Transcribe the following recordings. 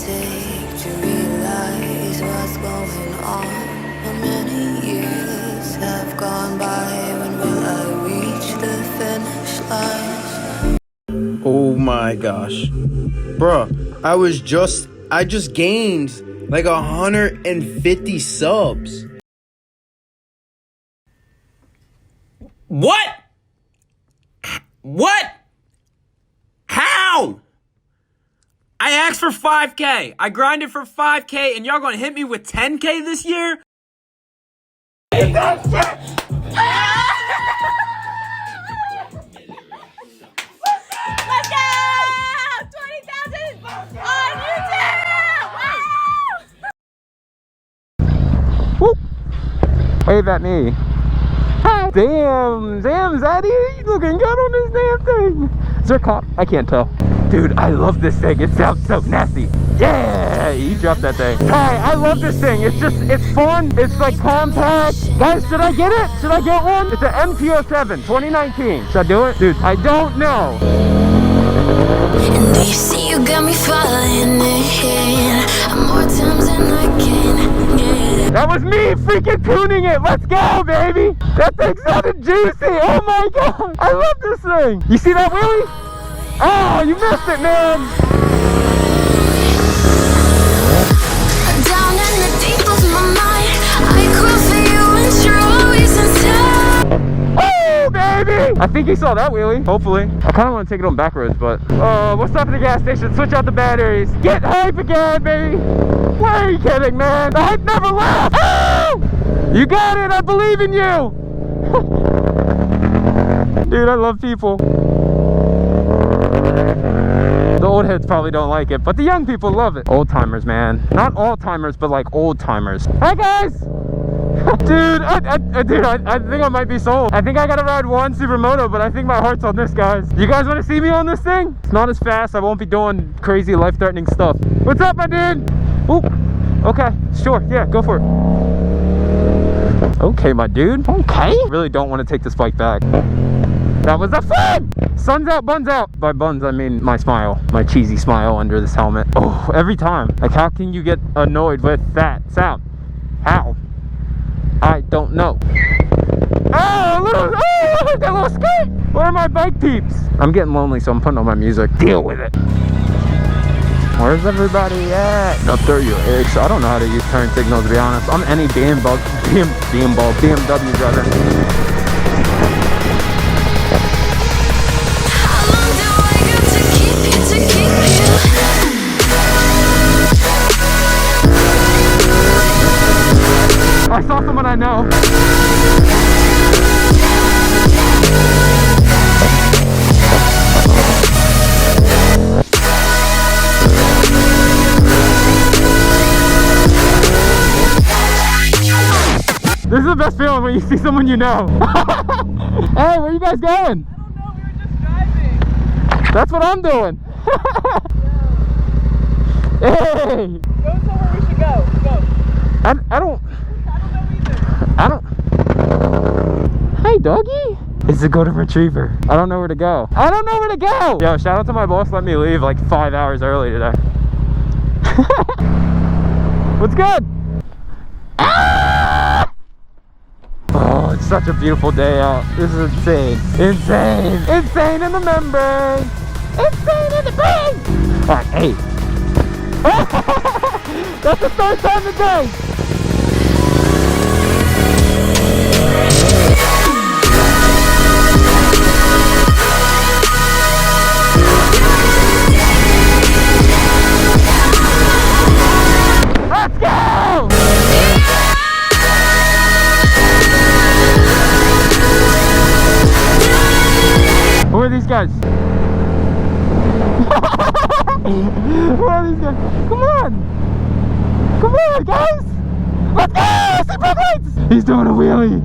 take to realize what's going on? How many years have gone by? When will I reach the finish line? Oh my gosh. Bruh, I just gained like 150 subs. What? What? How? I asked for 5K. I grinded for 5K and y'all gonna hit me with 10K this year? Let's go! 20,000 on YouTube! Woo! Wave at me. Hi. Damn, Zaddy, you looking good on this damn thing. Is there a cop? I can't tell. Dude, I love this thing. It sounds so nasty. Yeah, you dropped that thing. Hi, I love this thing. It's fun. It's like compact. Guys, should I get it? Should I get one? It's an MT-07, 2019. Should I do it? Dude, I don't know. And do you see you got me falling in more times than I can get. That was me freaking tuning it. Let's go, baby. That thing sounded juicy. Oh my god. I love this thing. You see that, Wheelie? Oh, you missed it, man. Down in the deep of my mind, I cry for you and you're always inside. Oh, baby. I think he saw that, Wheelie. Hopefully. I kind of want to take it on back roads, but we'll stop at the gas station, switch out the batteries, get hype again, baby. Why are you kidding, man? The hype never left. Oh! You got it. I believe in you. Dude, I love people. The old heads probably don't like it, but the young people love it. Old timers, man. Not all timers, but like old timers. Hi, guys. Dude, I think I might be sold. I think I gotta ride one supermoto, but I think my heart's on this, guys. You guys want to see me on this thing? It's not as fast. I won't be doing crazy life-threatening stuff. What's up, my dude? Ooh, okay, sure, yeah, go for it. Okay, my dude. Okay. Really don't want to take this bike back. That was a fun! Sun's out, buns out. By buns, I mean my smile. My cheesy smile under this helmet. Oh, every time. Like, how can you get annoyed with that sound? How? I don't know. Oh, that little skate! Where are my bike peeps? I'm getting lonely, so I'm putting on my music. Deal with it. Where's everybody at? Up there, you eggs. I don't know how to use turn signals, to be honest. I'm any BMW driver. I saw someone I know. This is the best feeling when you see someone you know. Hey, where are you guys going? I don't know, we were just driving. That's what I'm doing. Hey! Go somewhere we should go. Go. I don't know. Hey, doggy. It's a golden retriever. I don't know where to go. I don't know where to go. Yo, shout out to my boss. Let me leave like 5 hours early today. What's good? Ah! Oh, it's such a beautiful day out. This is insane. Insane. Insane in the membrane. Insane in the brain. All right, hey. That's the third time today. Let's go! Who are these guys? Who are these guys? Come on! Come on, guys! Let's go! See brake lights! He's doing a wheelie.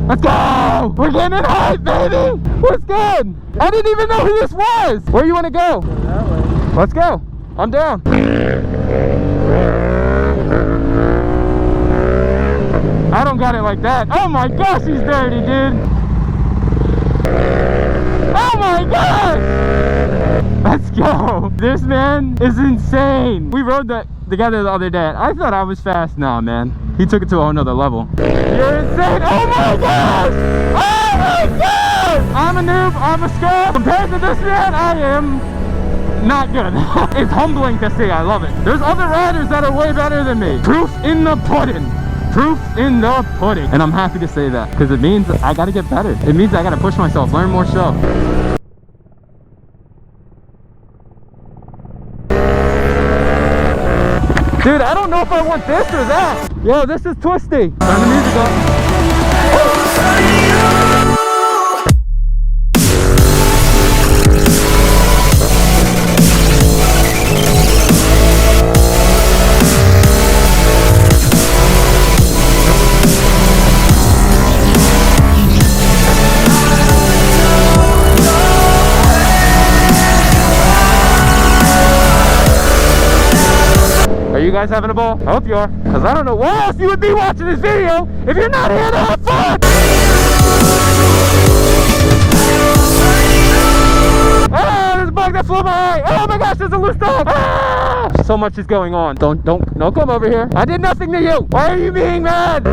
Let's go! We're getting it hype, baby! What's good? I didn't even know who this was! Where you want to go? That way. Let's go. I'm down. I don't got it like that. Oh my gosh, he's dirty, dude. Oh my gosh! Let's go. This man is insane. We rode that together the other day. I thought I was fast. Nah, man. He took it to a whole nother level. You're insane. Oh my gosh. Oh my gosh. I'm a noob. I'm a scrub. Compared to this man, I am not good. It's humbling to see. I love it. There's other riders that are way better than me. Proof in the pudding. Proof in the pudding. And I'm happy to say that because it means I gotta get better. It means I gotta push myself, learn more stuff. Dude, I don't know if I want this or that. Yo, this is twisty. Turn the music up. Are you guys having a ball? I hope you are. Because I don't know why else you would be watching this video if you're not here to have fun. Ah, there's a bug that flew by. Oh my gosh, there's a loose dog. Ah! So much is going on. Don't come over here. I did nothing to you. Why are you being mad?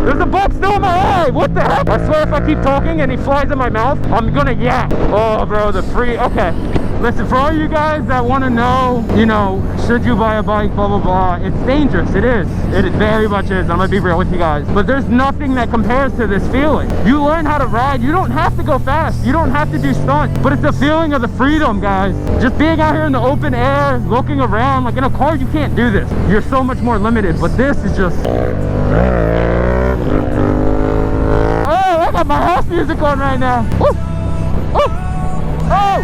There's a bug still in my eye. What the heck? I swear if I keep talking and he flies in my mouth, I'm gonna yak. Oh, bro, the free. Okay. Listen, for all you guys that want to know, you know, should you buy a bike, blah, blah, blah, it's dangerous. It is. It very much is. I'm going to be real with you guys. But there's nothing that compares to this feeling. You learn how to ride. You don't have to go fast. You don't have to do stunts. But it's the feeling of the freedom, guys. Just being out here in the open air, looking around. Like in a car, you can't do this. You're so much more limited. But this is just... Oh, I got my house music on right now. Woo! Oh! Oh!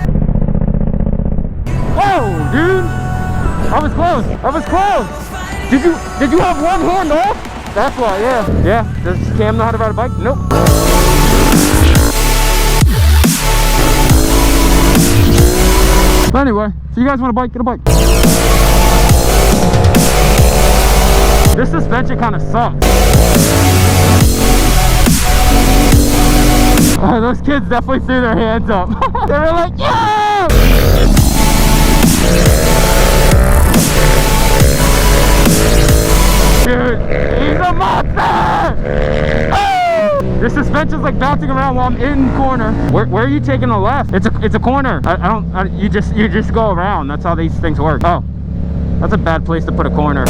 Whoa, dude! I was close. I was close. Did you have one hand off? That's why. Yeah. Yeah. Does Cam know how to ride a bike? Nope. But anyway, if you guys want a bike, get a bike. This suspension kind of sucks. Those kids definitely threw their hands up. They were like, yeah! Dude, he's a monster! Oh! This suspension's like bouncing around while I'm in corner. Where are you taking a left? It's a corner. You just go around. That's how these things work. Oh, that's a bad place to put a corner.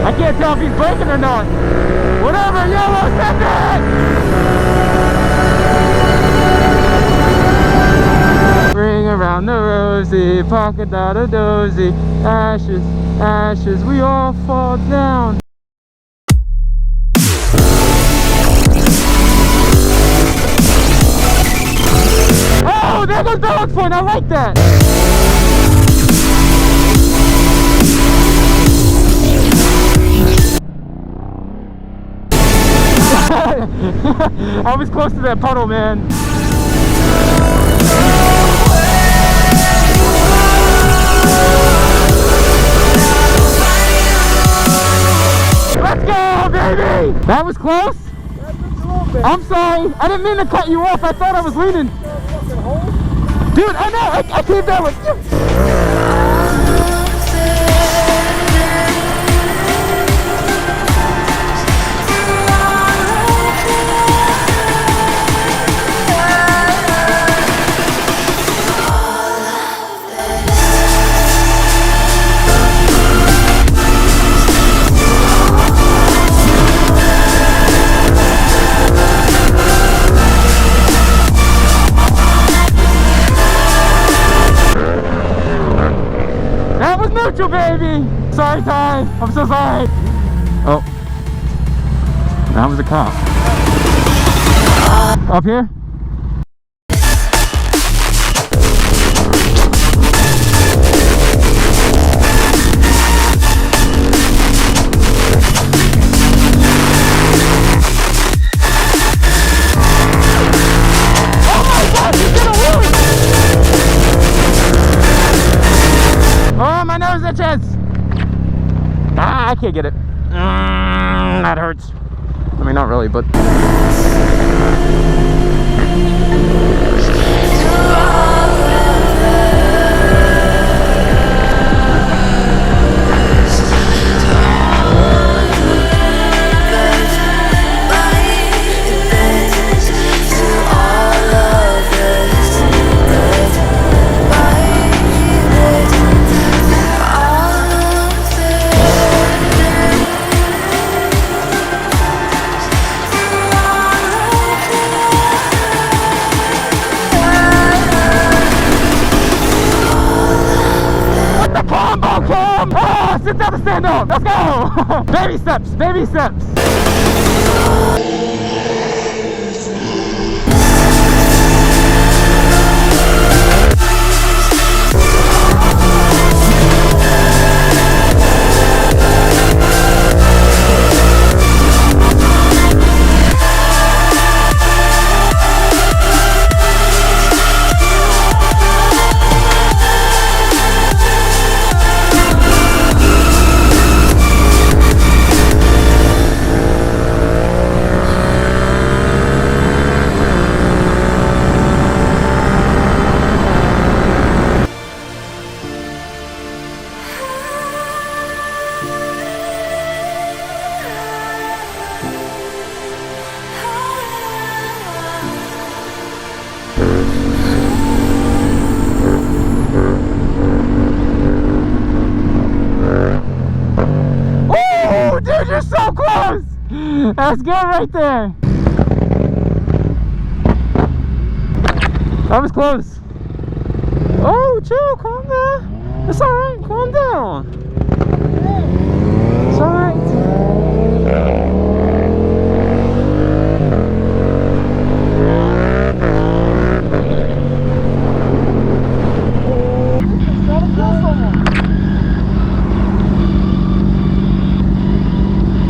I can't tell if he's braking or not. Whatever, yellow, send it! Ring around the rosy, polka dot a dozy. Ashes, ashes, we all fall down. Oh, there goes Dog's Point. I like that. I was close to that puddle, man. Let's go, baby! That was close? I'm sorry. I didn't mean to cut you off. I thought I was leaning. Dude, I know. I came down with you. Neutral, baby! Sorry, Ty. I'm so sorry. Oh. That was a cop. Up here? Oh, my nose itches! Ah, I can't get it. That hurts. I mean, not really, but... Sit down and stand up. Let's go. Baby steps. Baby steps. Dude, you're so close! That's good right there. That was close. Oh, chill, calm down. It's alright, calm down. It's alright.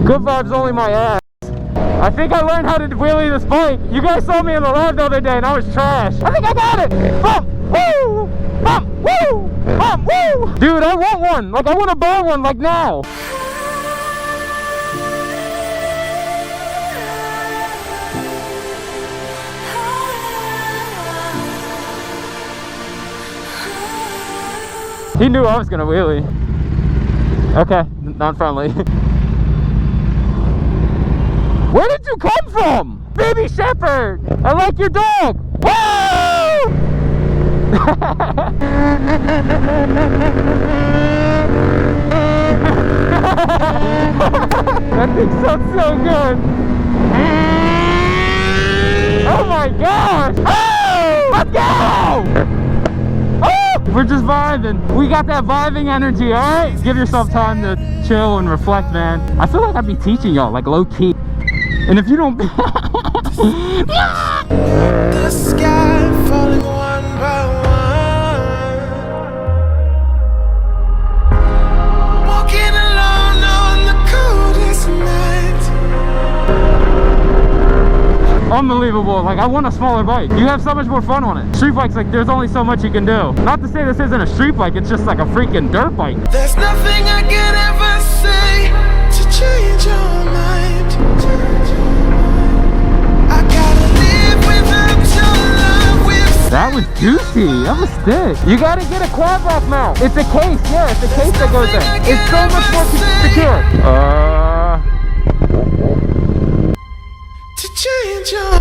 Good vibes only my ass. I think I learned how to wheelie this bike. You guys saw me in the live the other day and I was trash. I think I got it. Bump, woo! Bump, woo! Bump, woo! Dude, I want one. Like, I want to buy one, like, now. He knew I was gonna wheelie. Okay, not friendly. Where did you come from? Baby Shepherd! I like your dog! Woo! That thing sounds so good! Oh my gosh! Oh! Let's go! Oh! We're just vibing. We got that vibing energy, alright? Give yourself time to chill and reflect, man. I feel like I'd be teaching y'all, like low-key. And if you don't... The sky falling one by one, walking alone on the coldest night. Unbelievable. Like, I want a smaller bike. You have so much more fun on it. Street bikes, like, there's only so much you can do. Not to say this isn't a street bike, it's just like a freaking dirt bike. There's nothing I can ever say to change your mind. I gotta live without your love. That was juicy. That was thick. You gotta get a quad block mount. It's a case. Yeah, it's a case that goes in. It's so much more secure. To change your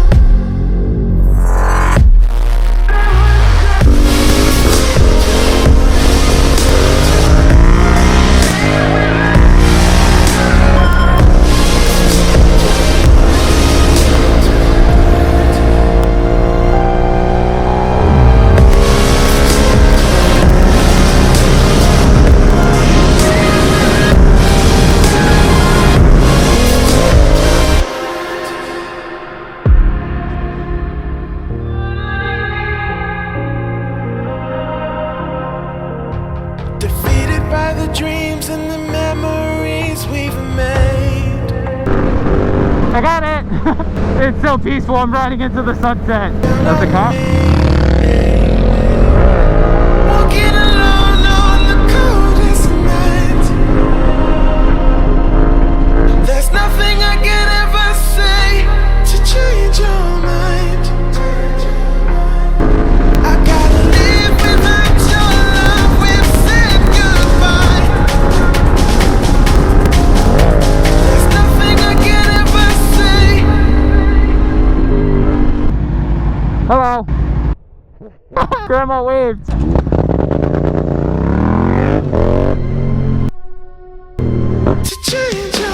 the dreams and the memories we've made. I got it! It's so peaceful, I'm riding into the sunset. That's a cop? Walking alone on the coldest night. There's nothing I can ever say to change your mind. I gotta live without your love. We've said goodbye. There's nothing I can ever say. Hello! Grandma waved! To change your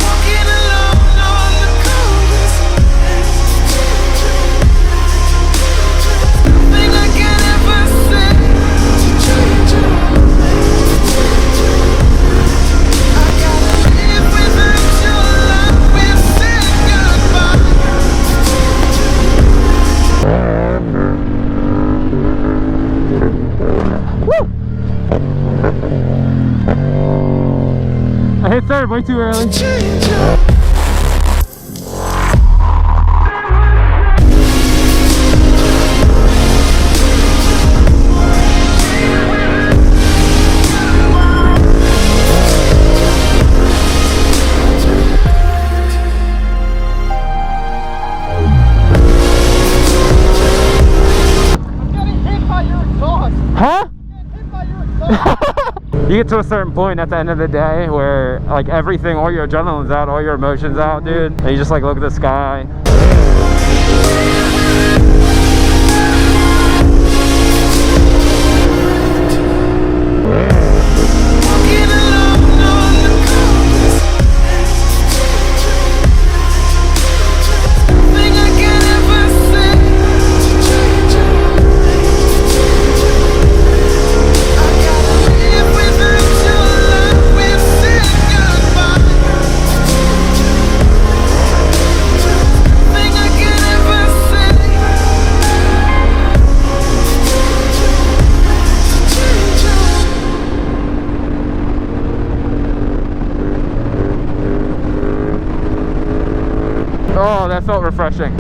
walking alone on the coldest night. Nothing I can ever say to change your mind. I gotta live without your love. We've said goodbye. I hit third way too early. Change your I'm getting hit by your exhaust. Huh? I'm getting hit by your exhaust. You get to a certain point at the end of the day where like everything, all your adrenaline's out, all your emotions out, dude. And you just like look at the sky. walking alone on the coldest night. Nothing I can ever say to change your mind. I gotta live without your love. We've said goodbye. Nothing I can ever say to change your Oh, that felt refreshing.